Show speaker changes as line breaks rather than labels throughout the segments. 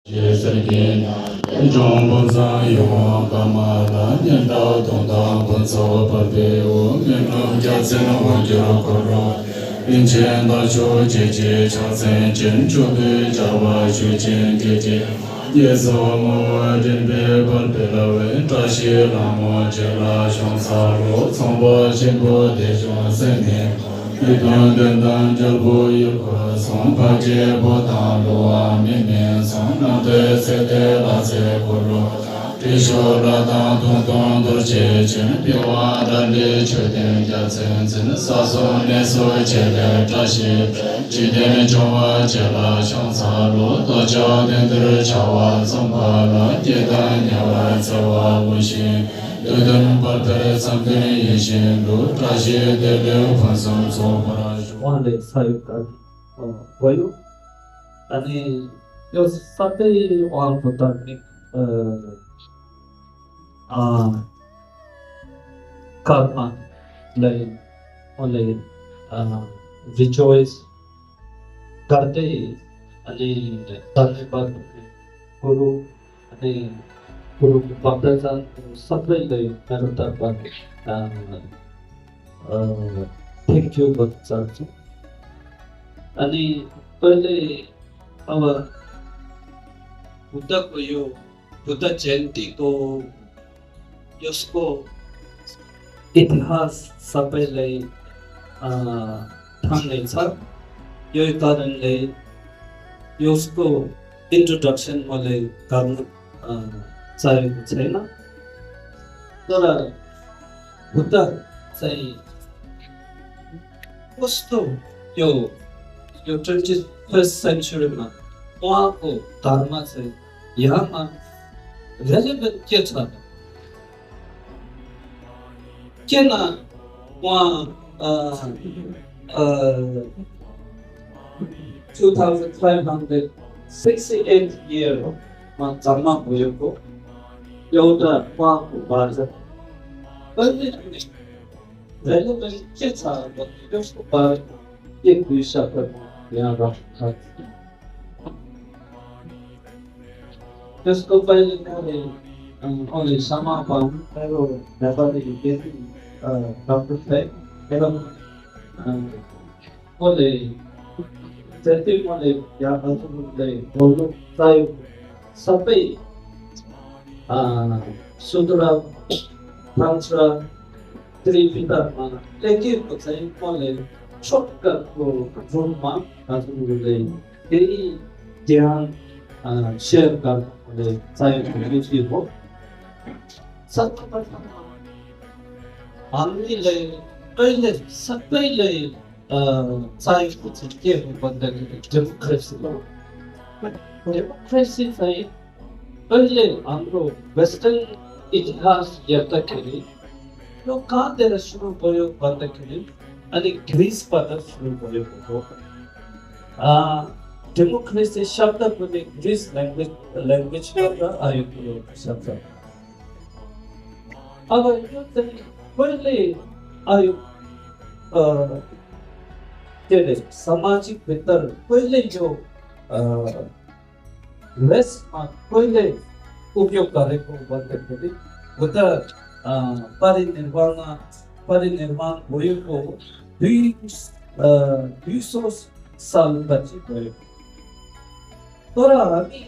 Yes, mo din be bol be la we ta shi la mo je la shong sa lo song bo shin bo de shong sen ne yi don den dan je bo yu ko song pa je bo ta lo a mi ne song na de se de la se ko lo ti sho la da don don do che chen pi wa da le che den ya zen zen sa so ne so che le ta shi ji den jo wa che la shong sa lo do cha den de cha wa song pa la ye da nya wa sa wa wu xin de den pa de sam de yi xin lu ta shi de le fa song so pa ra
원래 사유가 보여 아니 요 사태 왕보다니 karma like only rejoice करते आणि करने पर गुरु आणि गुरु भक्ताचा सगळे लय करतात पण thank you बच्चाचं आणि पहिले बुद्ध को यो बुद्ध जयंती को यसको इतिहास सबैलाई थाहा छ यो कारणले यसको इन्ट्रोडक्सन मैले गर्न चाहेको छैन तर बुद्ध चाहिँ कस्तो यो 21st सेन्चुरीमा उहाँको धर्म चाहिँ यहाँमा रेलेभेन्ट के छ किन उहाँ 2568 इयरमा जन्म भएको एउटा उहाँको भाषा रेलेभेन्ट के छ त्यसको बारेमा एक दुई शब्द यहाँ राख्छ त्यसको पहिले मैले समापन मेरो नेपाली हिन्दी डक्टर साहेब एवं मैले जति मैले यहाँ हजुरलाई बोल्नु चाह्यो सबै सूत्र मन्त्र त्रिपिटकमा लेखिएको चाहिँ मैले छोटकटको रूपमा हजुरलाई केही ध्यान सेयर गर्नु चाहेको विषय हो सर्वप्रथम हामीले अहिले सबैले चाहेको चाहिँ के हो भन्दाखेरि डेमोक्रेसी चाहिँ अहिले हाम्रो वेस्टर्न इतिहास हेर्दाखेरि यो कहाँबाट सुरु भयो भन्दाखेरि अनि ग्रिसबाट सुरु भएको हो डेमोक्रेसी शब्द पनि ग्रिस ल्याङ्ग्वेजबाट आएको हो शब्द अब यो चाहिँ कहिले आयो के अरे सामाजिक भित्र कहिले यो वेस्टमा कहिले उपयोग गरेको भन्दाखेरि बुद्ध परिनिर्माण भएको 200 सालपछि भयो तर हामी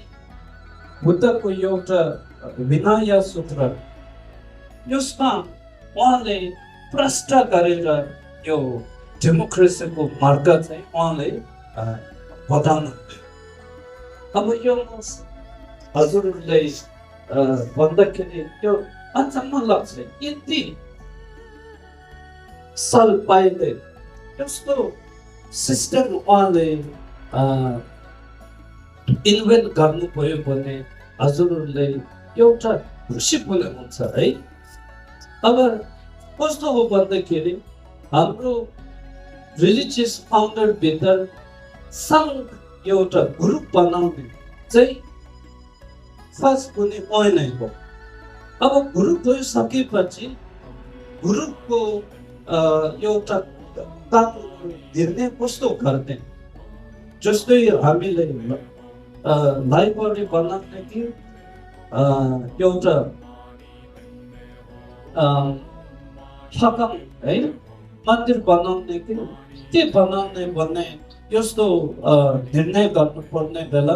बुद्धको एउटा विनय सूत्र यसमा उहाँले प्रष्ट गरेर यो डेमोक्रेसीको मार्ग चाहिँ उहाँले बताउनु अब यो हजुरले भन्दाखेरि त्यो अचम्म लाग्छ यति साल पाइले यस्तो सिस्टम उहाँले इन्भेन्ट गर्नुभयो भने हजुरले एउटा खुसी पनि हुन्छ है अब कस्तो हो भन्दाखेरि हाम्रो रिलिजियस फाउन्डर भित्र सङ्घ एउटा ग्रुप बनाउने चाहिँ फर्स्ट पनि उहाँ नै हो अब ग्रुप गइसकेपछि ग्रुपको एउटा काम निर्णय कस्तो गर्ने जस्तै हामीले लाइब्रेरी बनाउने कि एउटा थकाउ है मन्दिर बनाउने कि के बनाउने भन्ने यस्तो निर्णय गर्नुपर्ने बेला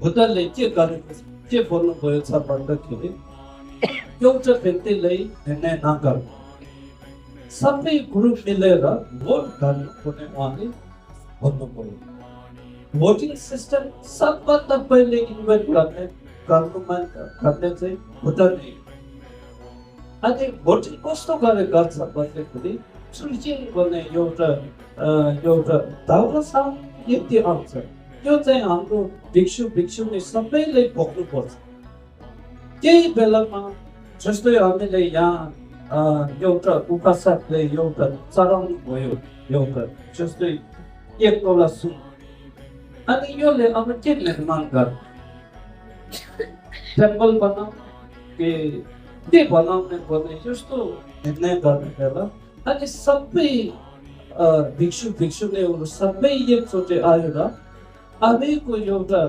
बुद्धले के गरेको के भन्नुभएको छ भन्दाखेरि एउटा व्यक्तिले निर्णय नगर्नु सबै ग्रुप मिलेर भोट गर्नुपर्ने उहाँले भन्नुभयो भोटिङ सिस्टम सबभन्दा पहिले इन्भेन्ट गर्ने चाहिँ बुद्धले अनि भोटिङ कस्तो गरेर गर्छ भन्दाखेरि सुनिश्चित गर्ने एउटा दाउरा साउन्ड यति आउँछ त्यो चाहिँ हाम्रो भिक्षुनी सबैले भोग्नुपर्छ केही बेलामा जस्तै हामीले यहाँ एउटा उपासकले एउटा चढाउनु भयो एउटा जस्तै 1 तोला सुन अनि योले अब के निर्माण गर्ने टेम्पल बनाउने के बनाउने भन्ने जस्तो निर्णय गर्ने बेला अनि सबै भिक्षुनीहरू सबै एकचोटि आएर अबैको एउटा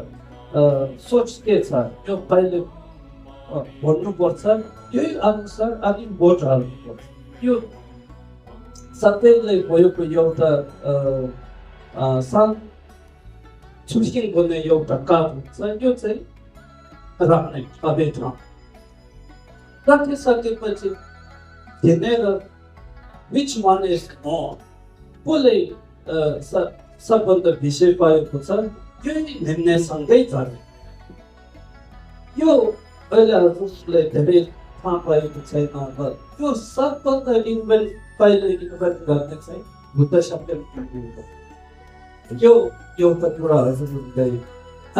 सोच के छ यो पहिले भन्नुपर्छ यही अनुसार अनि भोट हाल्नुपर्छ यो सबैले भएको एउटा छुट्टिङ गर्ने एउटा काम हुन्छ यो चाहिँ राख्ने अबे ठाउँ राखिसकेपछि हिँडेर which one is more कसले सबभन्दा विषय पाएको छ यही निर्णयसँगै जाने यो अहिले हजुरले धेरै थाहा पाएको छैन यो सबभन्दा पहिले इन्भेन्ट गर्ने चाहिँ बुद्ध शब्द यो एउटा कुरा हजुरले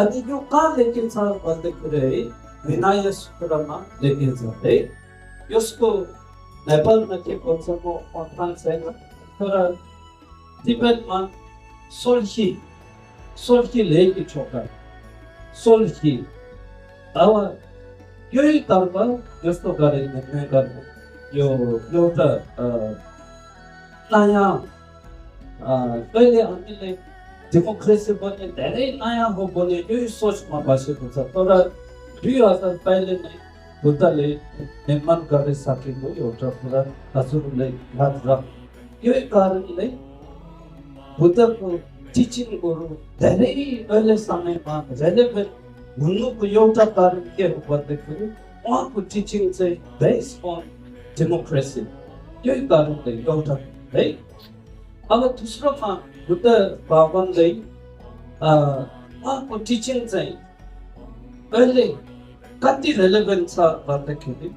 अनि यो कहाँ लेखिन्छ भन्दाखेरि है विनय सूत्रमा लेखिन्छ है यसको नेपालमा के भन्छ म थाहा छैन तर तिब्बतमा सोल्खी लेखी छोका सोल्खी अब यही तर्फ जस्तो गरे निर्णय गर्नु यो एउटा नयाँ कहिले हामीले डेमोक्रेसी बन्ने धेरै नयाँ हो भने यही सोचमा बसेको छ तर 2000 पहिले नै बुद्धले निर्माण गरिसकेको एउटा कुरा हजुरले याद राख्नु यही कारणले बुद्धको टिचिङहरू धेरै अहिले समयमा रेलेभेन्ट हुनुको एउटा कारण के हो भन्दाखेरि उहाँको टिचिङ चाहिँ बेस्ड अन डेमोक्रेसी यही कारणले एउटा है अब दोस्रोमा बुद्ध भगवानले उहाँको टिचिङ चाहिँ अहिले कति रेलेभेन्ट छ भन्दाखेरि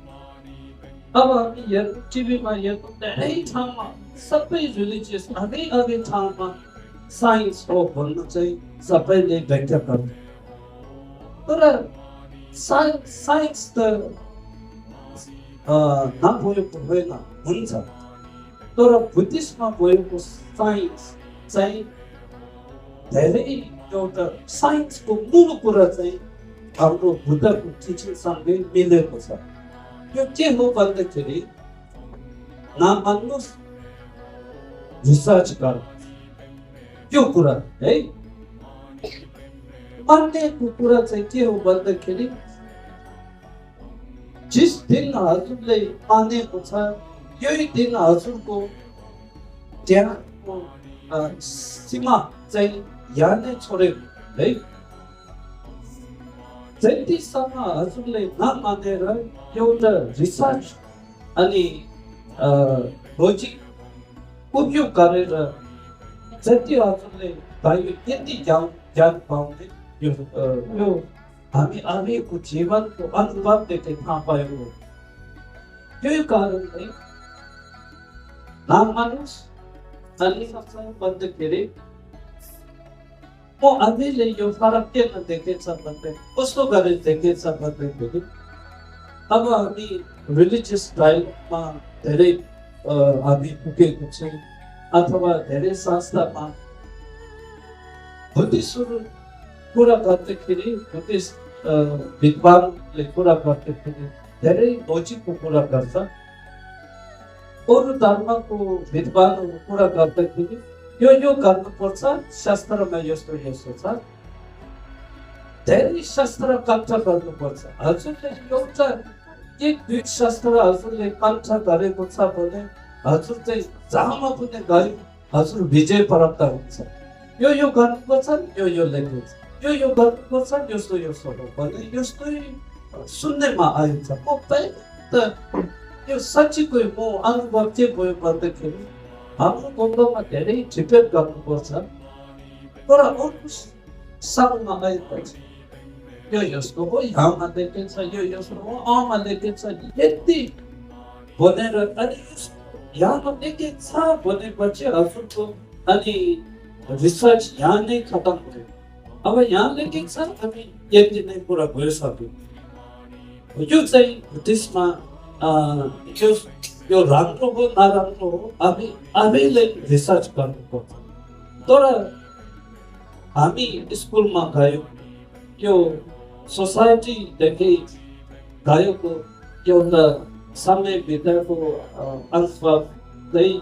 अब हामी हेर्नु टिभीमा हेर्नु धेरै ठाउँमा सबै रिलिजियस अघि ठाउँमा साइन्स हो भन्नु चाहिँ सबैले व्याख्या गर्छ तर साइन्स त नभएको होइन हुन्छ तर बुद्धिस्टमा भएको साइन्स चाहिँ धेरै एउटा साइन्सको मूल कुरा चाहिँ हाम्रो बुद्धको टिचिङसँगै मिलेको छ यो के हो भन्दाखेरि नमान्नुहोस् रिसर्च गर्नु त्यो कुरा है मान्नेको कुरा चाहिँ के हो भन्दाखेरि जिस दिन हजुरले मानेको छ यही दिन हजुरको ज्ञानको सीमा चाहिँ यहाँ नै छोडेको है जतिसम्म हजुरले नमानेर एउटा रिसर्च अनि लजिक उपयोग गरेर जति हजुरले भयो त्यति ज्ञान पाउने यो हामी अहिलेको जीवनको अनुभवदेखि थाहा पाएको हो यही कारणले नमान्नुहोस् अनि भन्दाखेरि म अहिले यो फरक के देखेछ भन्दै कस्तो गरेर देखेछ भन्दाखेरि अब हामी रिलिजियस डायलगमा धेरै हामी पुगेको छौँ अथवा धेरै संस्थामा बुद्धिस्टहरू कुरा गर्दाखेरि बुद्धिस्ट विद्वानले कुरा गर्दाखेरि धेरै लजिकको कुरा गर्छ अरू धर्मको विद्वानहरू कुरा गर्दाखेरि यो गर्नुपर्छ शास्त्रमा यस्तो छ धेरै शास्त्र कण्ठ गर्नुपर्छ हजुरले एउटा एक दुई शास्त्र हजुरले कण्ठ गरेको छ भने हजुर चाहिँ जहाँमा पनि गरी हजुर विजय प्राप्त हुन्छ यो गर्नुपर्छ यो लेख्नुपर्छ यो गर्नुपर्छ यस्तो हो भने यस्तै सुन्नेमा आइन्छ म त यो साँच्चीको म अनुभव के भयो भन्दाखेरि हाम्रो बङ्गमा धेरै डिपेन्ड गर्नुपर्छ तर अर्को साउमा आएपछि यो यस्तो हो यहाँमा देखिन्छ यो यस्तो हो आमा देखिन्छ यति भनेर अनि यहाँमा देखिन्छ भनेपछि हजुरको अनि रिसर्च यहाँ नै खतम भयो अब यहाँ लेखिन्छ अनि यति नै कुरा भइसक्यो यो चाहिँ त्यसमा यो राम्रो हो नराम्रो हो आफैले रिसर्च गर्नुपर्छ तर हामी स्कुलमा गयो यो सोसाइटीदेखि गएको एउटा समयभित्रको अनुभवलाई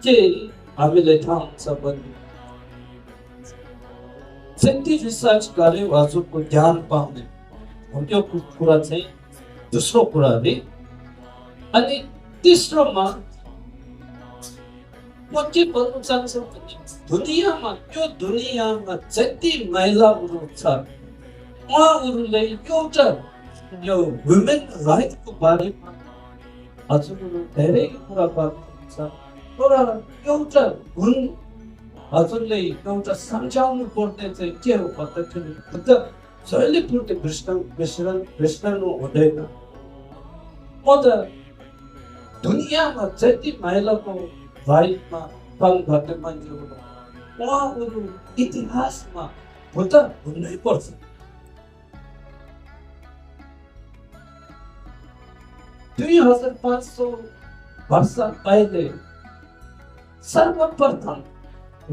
के हामीले थाहा हुन्छ भने जति रिसर्च गर्यो हजुरको ज्ञान पाउने त्यो कुरा चाहिँ दोस्रो कुरा रे अनि तेस्रोमा म के भन्न चाहन्छु भने दुनियाँमा जति महिलाहरू छ उहाँहरूले एउटा यो वुमेन राइटको बारेमा हजुरहरू धेरै कुरा गर्नुहुन्छ तर एउटा गुण हजुरले एउटा सम्झाउनु पर्ने चाहिँ के हो भन्दाखेरि जहिलेपूर्ति बिर्सनु हुँदैन म त दुनियाँमा जति महिलाको राइटमा काम गर्ने मान्छेहरू उहाँहरू इतिहासमा भुता हुनै पर्छ 2500 वर्ष पहिले सर्वप्रथम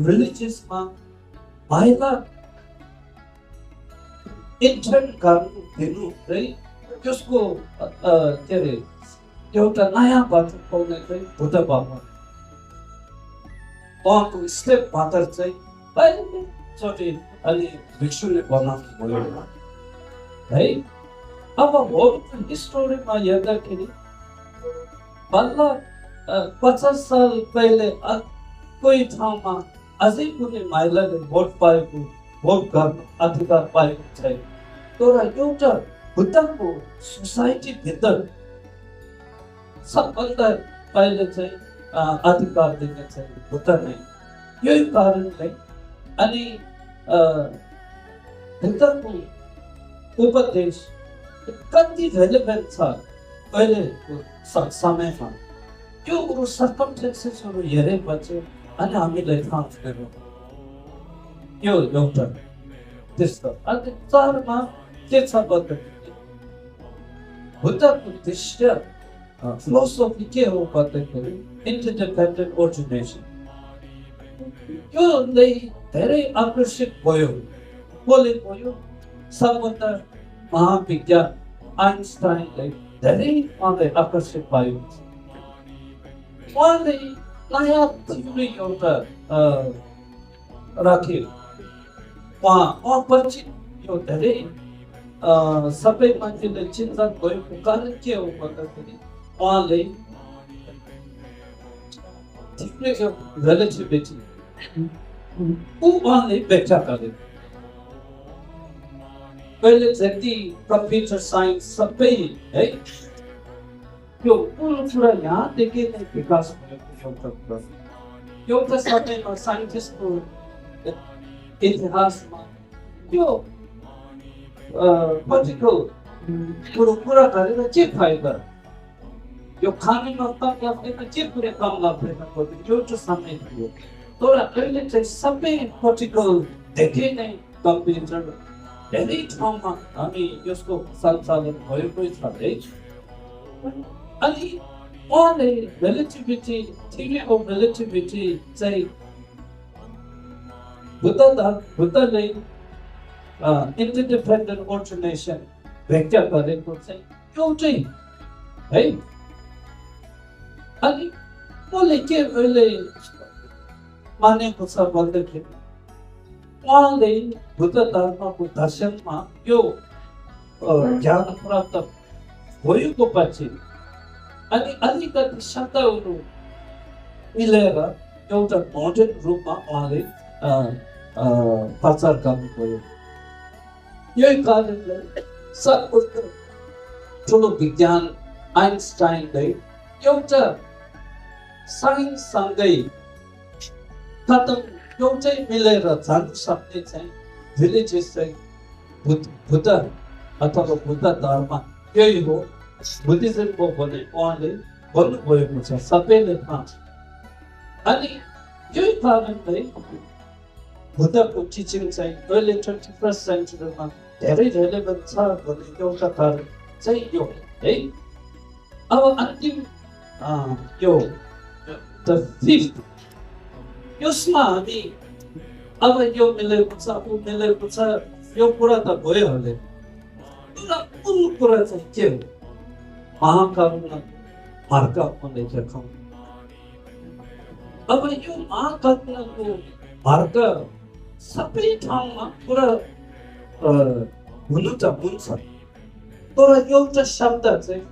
रिलिजियसमा महिला इन्टर्न गर्नु दिनु है त्यसको के अरे एउटा नयाँ बाटो पाउने चाहिँ बुद्ध भगवान उहाँको स्टेप मात्र चाहिँ पहिलोचोटि अलि भिक्षुले बनाउनु भयो है अब होल स्टोरीमा हेर्दाखेरि बल्ल 50 साल पहिले कोही ठाउँमा अझै पनि महिलाले भोट पाएको भोट गर्न अधिकार पाएको छैन तर एउटा बुद्धको सोसाइटी भित्र सबभन्दा पहिले चाहिँ अधिकार दिने चाहिँ बुद्ध नै यही कारणले अनि बुद्धको उपदेश कति रेलेभेन्ट छ अहिलेको समयमा त्यो कुरो सर्कमस्टेन्सेसहरू हेरेपछि अनि हामीलाई थाहा हुँदैन यो एउटा त्यस्तो अनि चारमा के छ भन्दाखेरि बुद्धको दृश्य फिलोसोफी के हो भन्दाखेरि इन्टरडिपेन्डेन्ट ओरिजिनेसन यो नै धेरै आकर्षित भयो कसले भयो सबभन्दा महाविज्ञान आइन्स्टाइनले धेरै उहाँलाई आकर्षित भयो उहाँले नयाँ थ्योरी एउटा राख्यो उहाँपछि यो धेरै सबै मान्छेले चिन्तन भएको कारण के हो भन्दाखेरि उहाँले थ्योरी अफ रिलेटिभिटी उहाँले व्याख्या गर्यो पहिले जति कम्प्युटर साइन्स सबै है यो कुरा यहाँदेखि नै विकास भएको एउटा कुरा एउटा समयमा साइन्टिस्टको इतिहासमा यो पोलिटिकल कुरा गरेर के फाइदा यो खानेमा कम लाग्दैन के कुरा कम लाग्दैन एउटा समय थियो तर अहिले चाहिँ सबै पोलिटिकलदेखि नै कम्प्युटर धेरै ठाउँमा हामी यसको सञ्चालन भएकै छ है अनि उहाँले रिलेटिभिटी थ्योरी अफ रिलेटिभिटी चाहिँ बुद्धले इन्टरडिपेन्डेन्ट ओरिजिनेसन व्याख्या गरेको चाहिँ एउटै है अनि कसले के अहिले मानेको छ भन्दाखेरि उहाँले बुद्ध धर्मको दर्शनमा यो ज्ञान प्राप्त भएको पछि अनि अलिकति शब्दहरू मिलेर एउटा मोडर्न रूपमा उहाँले प्रचार गर्नुभयो। यही कारणले सर्वोत्तम ठुलो विज्ञान आइन्स्टाइनले एउटा साइन्ससँगै कदम एउटै मिलेर जानु सक्ने चाहिँ भिलेजेस चाहिँ बुद्ध अथवा बुद्ध धर्म यही हो, बुद्धिज्म हो भने उहाँले भन्नुभएको छ, सबैले थाहा छ। अनि यही कारणले बुद्धको टिचिङ चाहिँ अहिले 21st सेन्चुरीमा धेरै रेलेभेन्ट छ भन्ने एउटा कारण चाहिँ यो है। अब अन्तिम यो द फिफ्थ, यसमा हामी अब यो मिलेको छ ऊ मिलेको छ यो कुरा त भइहाल्यो, तर कुन कुरा चाहिँ के हो? महाकरुणा मार्ग भन्ने लेखौँ। अब यो महाकरुणाको मार्ग सबै ठाउँमा पुरा हुनु त हुन्छ, तर एउटा शब्द चाहिँ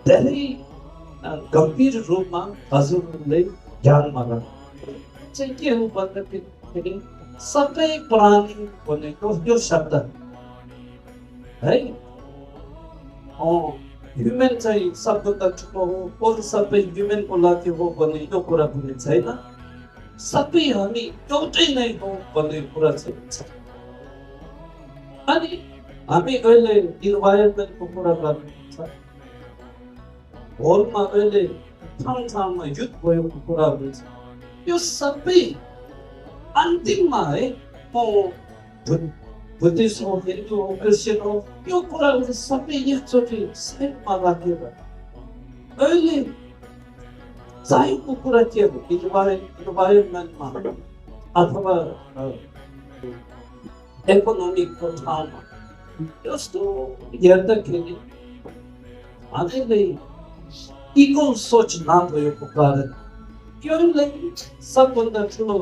धेरै गम्भीर रूपमा हजुरहरूले ध्यानमा राख्नु चाहिँ के हो भन्दाखेरि सबै प्राणी भनेको यो शब्द है। ह्युमन चाहिँ सबभन्दा ठुलो हो, अरू सबै ह्युमनको लागि हो भन्ने यो कुरा पनि छैन, सबै हामी एउटै नै हो भन्ने कुरा चाहिँ छ। अनि हामी अहिले इन्भाइरोमेन्टको कुरा गर्नुहुन्छ, होलमा अहिले ठाउँ ठाउँमा युद्ध भएको कुराहरू छ, यो सबै अन्तिममा है म बुद्धिस्ट हो, हिन्दू हो, क्रिस्चियन हो, यो कुराहरू सबै एकचोटि साइडमा राखेर अहिले चाहिएको कुरा के हो? इन्भाइरोमेन्टमा अथवा इकोनोमिकको ठाउँमा यस्तो हेर्दाखेरि हामीले इक्वल सोच नभएको कारण योले सबभन्दा ठुलो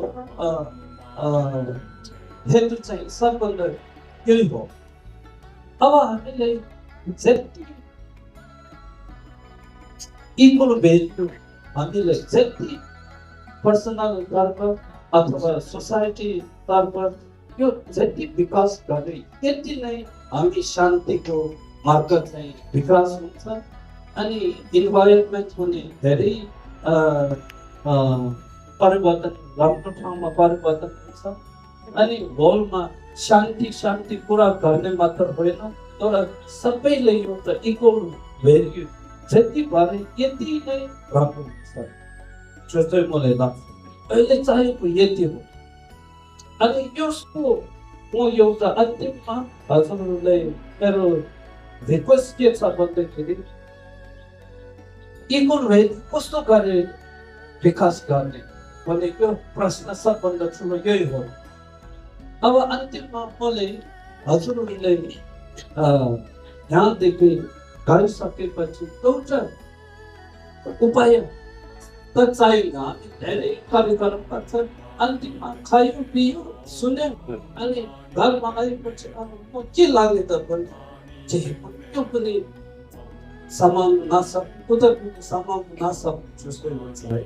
हेतु चाहिँ सबभन्दा यही हो। अब हामीले जति इक्वल भेल्यु हामीले जति पर्सनल तर्फ अथवा सोसाइटी तर्फ यो जति विकास गरे त्यति नै हामी शान्तिको मार्ग चाहिँ विकास हुन्छ अनि इन्भाइरोमेन्ट हुने धेरै परिवर्तन राम्रो ठाउँमा परिवर्तन हुन्छ अनि वर्ल्डमा शान्ति पुरा गर्ने मात्र होइन तर सबैले एउटा इक्वल भेल्यु जति भने यति नै राम्रो हुन्छ जस्तै मलाई लाग्छ अहिले चाहेको यति हो। अनि यसको म एउटा अन्तिममा हजुरहरूलाई मेरो रिक्वेस्ट के छ भन्दाखेरि इक्वल भेल्यु कस्तो गरे विकास गर्ने भनेको प्रश्न सबभन्दा ठुलो यही हो। अब अन्तिममा मैले हजुरहरूले यहाँदेखि गइसकेपछि एउटा उपाय त चाहियो। हामी धेरै कार्यक्रम गर्छ अन्तिममा खायो पियो सुन्यो अनि घरमा आएपछि अब म के लाग्यो त भने यो पनि समाउन नसक्नु उता पनि समाउन नसक्नु जस्तो हुन्छ है।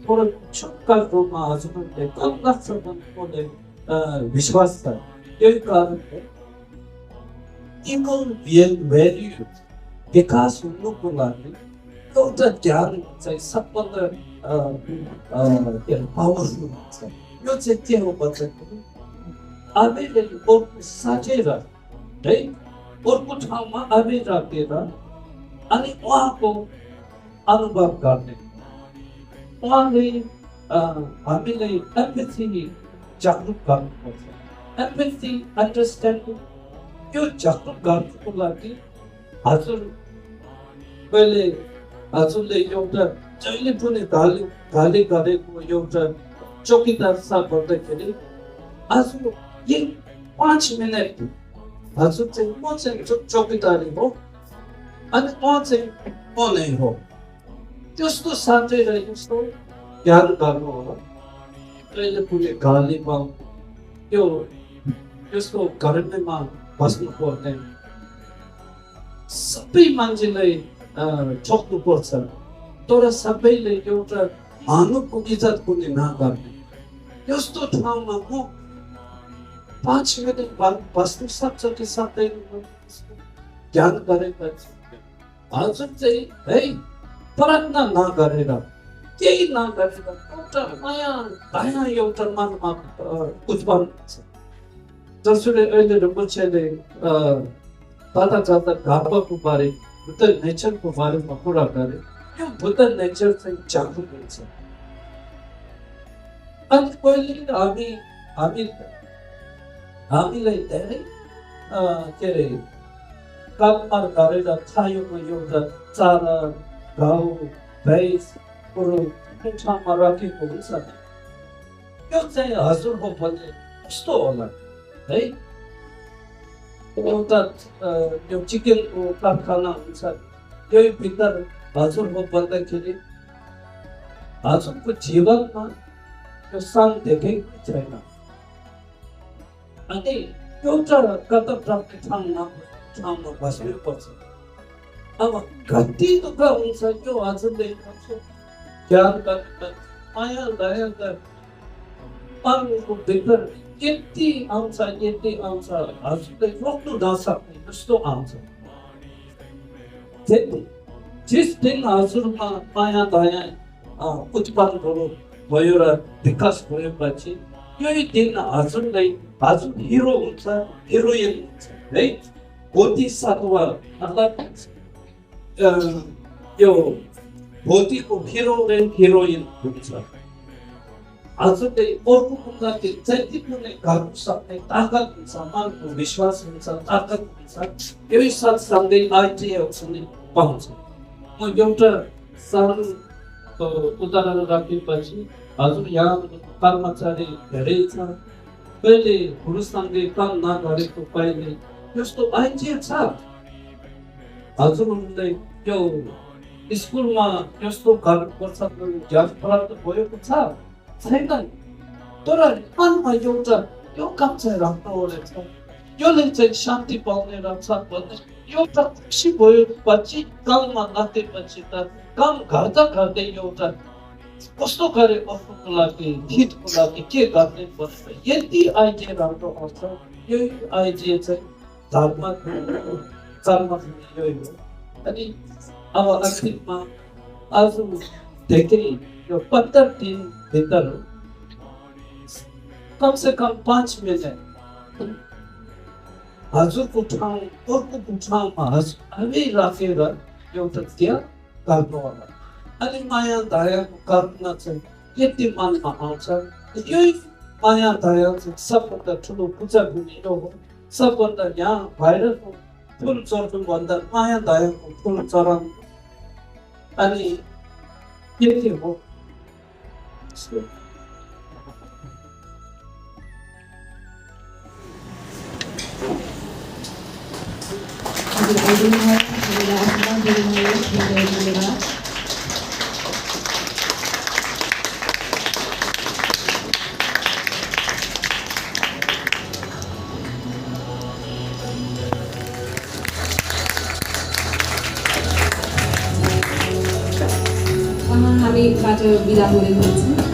तर छुट्टा रूपमा हजुरहरूले कम लाग्छ भन्ने मलाई विश्वास छ। यही कारणले इक्वल भेल्यु विकास हुनुको लागि एउटा ज्ञान चाहिँ सबभन्दा पावरफुल हुन्छ। यो चाहिँ के हो भन्दाखेरि आफैले अर्को साचेर है अर्को ठाउँमा आफै राखेर अनि उहाँको अनुभव गर्ने उहाँले हामीले एम्पैथी जागरुक गर्नुपर्छ। एम्पैथी अन्डरस्ट्यान्डिङ यो जागरुक गर्नुको लागि हजुरले एउटा जहिले पनि गाली गरेको एउटा चौकीदार साहब भन्दाखेरि आज 5 मिनट हजुर चाहिँ म चाहिँ चौकीदारी हो अनि म चाहिँ म नै हो त्यस्तो साँच्चै र यस्तो ज्ञान गर्नु होला। कहिले पनि गाली पाउनु यो यसको घरैमा बस्नु पर्ने सबै मान्छेलाई ठोक्नु पर्छ तर सबैले एउटा मानवको इज्जत पनि नगर्ने यस्तो ठाउँमा म 5 मिनट बस्नु सक्छ कि सक्दैन ज्ञान गरेपछि हजुर चाहिँ है प्रार्थना नगरेर केही नगरेर एउटा नयाँ नयाँ एउटा मनमा उत्पन्न हुन्छ जसरी अहिले रुम्बुछेले कता कता घापको बारे बुद्ध नेचरको बारेमा कुरा गरे यो बुद्ध नेचर चाहिँ जागरुक हुन्छ अनि पहिले हामीलाई धेरै के अरे काममा गरेर खायोमा एउटा चारा घाउ भैँसहरू ठाउँमा राखेको हुन्छ यो चाहिँ हजुरको भने कस्तो होला है एउटा यो चिकनको कारखाना हुन्छ यही भित्र हजुरको भन्दाखेरि हजुरको जीवनमा यो शान्त देखेको छैन अनि एउटा गत प्राप्ति ठाउँमा बस्नुपर्छ अब कति दुःख हुन्छ यो हजुरले ज्ञान गरेर माया दया अरूको भित्र यति आउँछ हजुरले रोक्नु नसक्ने जस्तो आउँछ जिस दिन हजुरमा माया दया उत्पन्न भयो र विकास भएपछि यही दिन हजुरलाई हजुर हिरो हुन्छ हिरोइन हुन्छ है बोधिसत्व मतलब यो बोधिको हिरो र हिरोइन हुन्छ हजुरले अर्को लागि जति पनि गर्न सक्ने ताकत हुन्छ मनको विश्वास हुन्छ ताकत हुन्छ यही सत्सँगै आइटिएल्स पनि पाउँछ म एउटा सानो उदाहरण राखेपछि हजुर यहाँ कर्मचारी धेरै छ कहिले पुरुषसँगै काम नगरेको कहिले यस्तो आइटिएल छ हजुरहरूलाई यो स्कुलमा यस्तो गर्नुपर्छ ज्ञान प्राप्त भएको छ छैन तर मनमा एउटा यो काम चाहिँ राम्रो रहेछ योले चाहिँ शान्ति पाउने रहेछ भन्ने एउटा खुसी भएपछि काममा लागेपछि त काम गर्दै एउटा कस्तो गरे अर्कोको लागि हितको लागि के गर्ने पर्छ यति आइडिया राम्रो आउँछ यही आइडिया चाहिँ धर्म यही हो अनि अब अन्तिममा आजदेखि यो 15 दिन भित्र कम से कम 5 मिनट हजुरको ठाउँ अर्कोको ठाउँमा हामी राखेर एउटा त्यहाँ गर्नु होला अनि माया दयाको कल्पना चाहिँ यति मनमा आउँछ यही माया दया चाहिँ सबभन्दा ठुलो पूजा हुने हो सबभन्दा यहाँ भाइरसको फुल चढ्नुभन्दा माया दयाको फुल चढाउनु अनि के हो
हामीबाट बिदा गरेको हुन्छ